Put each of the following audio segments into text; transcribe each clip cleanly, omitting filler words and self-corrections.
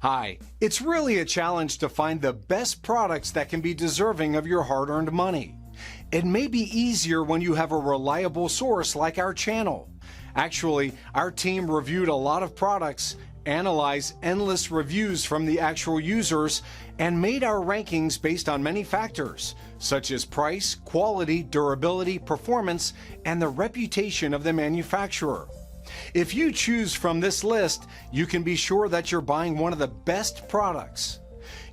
Hi, it's really a challenge to find the best products that can be deserving of your hard-earned money. It may be easier when you have a reliable source like our channel. Actually, our team reviewed a lot of products, analyzed endless reviews from the actual users, and made our rankings based on many factors, such as price, quality, durability, performance, and the reputation of the manufacturer. If you choose from this list, you can be sure that you're buying one of the best products.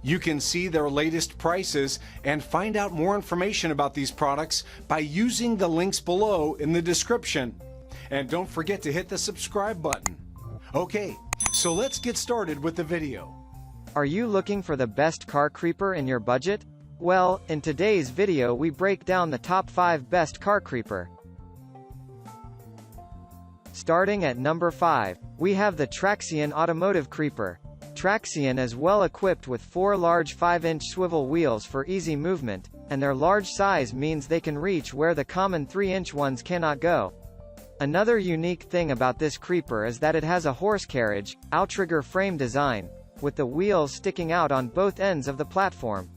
You can see their latest prices and find out more information about these products by using the links below in the description. And don't forget to hit the subscribe button. Okay, so let's get started with the video. Are you looking for the best car creeper in your budget? Well, in today's video we break down the top 5 best car creeper. Starting at number 5, we have the Traxion Automotive Creeper. Traxion is well equipped with 4 large 5-inch swivel wheels for easy movement, and their large size means they can reach where the common 3-inch ones cannot go. Another unique thing about this creeper is that it has a horse carriage, outrigger frame design, with the wheels sticking out on both ends of the platform.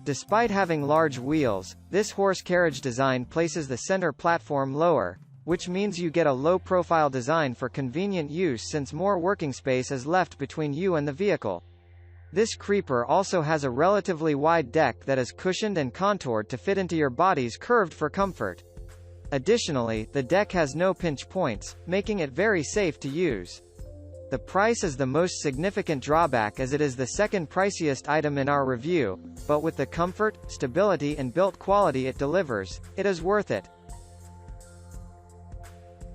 Despite having large wheels, this horse carriage design places the center platform lower, which means you get a low-profile design for convenient use since more working space is left between you and the vehicle. This creeper also has a relatively wide deck that is cushioned and contoured to fit into your body's curved for comfort. Additionally, the deck has no pinch points, making it very safe to use. The price is the most significant drawback as it is the second priciest item in our review, but with the comfort, stability and built quality it delivers, it is worth it.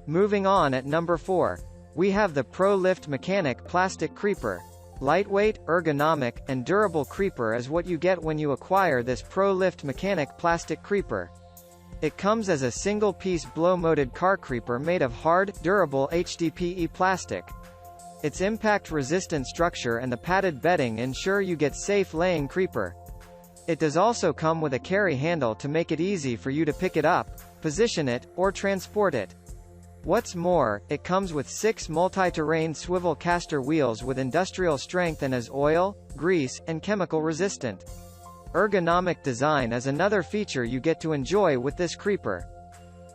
Moving on at number 4, we have the ProLift Mechanic Plastic Creeper. Lightweight, ergonomic, and durable creeper is what you get when you acquire this ProLift Mechanic Plastic Creeper. It comes as a single-piece blow-molded car creeper made of hard, durable HDPE plastic. Its impact-resistant structure and the padded bedding ensure you get safe laying creeper. It does also come with a carry handle to make it easy for you to pick it up, position it, or transport it. What's more, it comes with 6 multi-terrain swivel caster wheels with industrial strength and is oil, grease, and chemical resistant. Ergonomic design is another feature you get to enjoy with this creeper.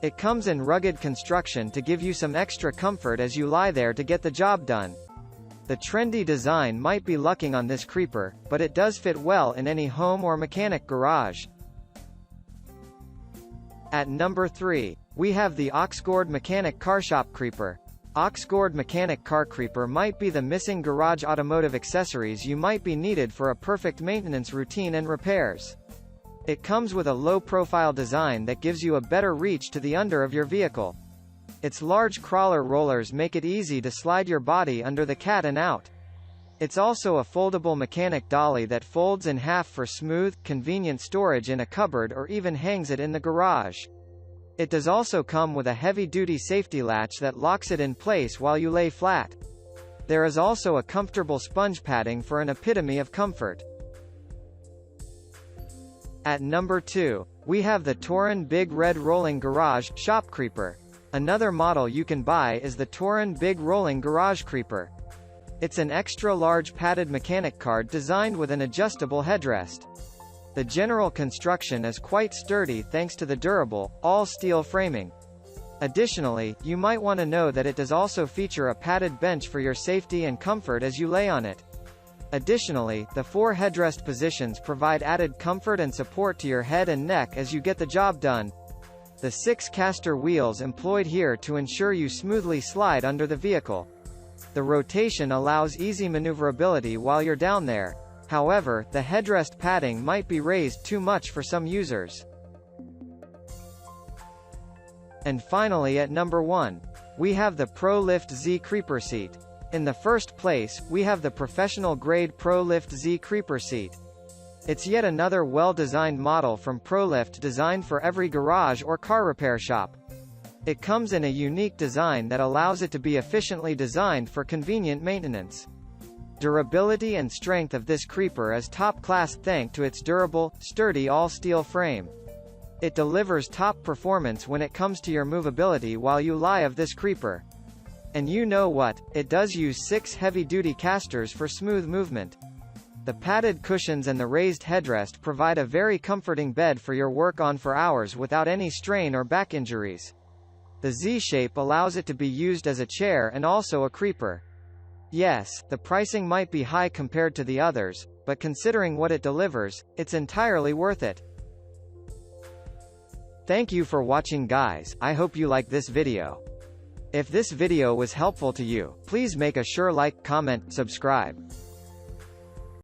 It comes in rugged construction to give you some extra comfort as you lie there to get the job done. The trendy design might be lacking on this creeper, but it does fit well in any home or mechanic garage. At number 3, we have the OxGord Mechanic Carshop Creeper. OxGord Mechanic Car Creeper might be the missing garage automotive accessories you might be needed for a perfect maintenance routine and repairs. It comes with a low-profile design that gives you a better reach to the under of your vehicle. Its large crawler rollers make it easy to slide your body under the cat and out. It's also a foldable mechanic dolly that folds in half for smooth, convenient storage in a cupboard or even hangs it in the garage. It does also come with a heavy-duty safety latch that locks it in place while you lay flat. There is also a comfortable sponge padding for an epitome of comfort. At number 2, we have the Torin Big Red Rolling Garage Shop Creeper. Another model you can buy is the Torin Big Rolling Garage Creeper. It's an extra-large padded mechanic cart designed with an adjustable headrest. The general construction is quite sturdy thanks to the durable, all-steel framing. Additionally, you might want to know that it does also feature a padded bench for your safety and comfort as you lay on it. Additionally, the 4 headrest positions provide added comfort and support to your head and neck as you get the job done. The 6 caster wheels employed here to ensure you smoothly slide under the vehicle. The rotation allows easy maneuverability while you're down there. However, the headrest padding might be raised too much for some users. And finally at number 1, we have the ProLift Z Creeper Seat. In the first place, we have the professional-grade ProLift Z Creeper Seat. It's yet another well-designed model from ProLift designed for every garage or car repair shop. It comes in a unique design that allows it to be efficiently designed for convenient maintenance. Durability and strength of this creeper is top-class thanks to its durable, sturdy all-steel frame. It delivers top performance when it comes to your movability while you lie of this creeper. And you know what, it does use 6 heavy-duty casters for smooth movement. The padded cushions and the raised headrest provide a very comforting bed for your work on for hours without any strain or back injuries. The Z-shape allows it to be used as a chair and also a creeper. Yes, the pricing might be high compared to the others, but considering what it delivers, it's entirely worth it. Thank you for watching guys, I hope you like this video. If this video was helpful to you, please make a sure like, comment, subscribe.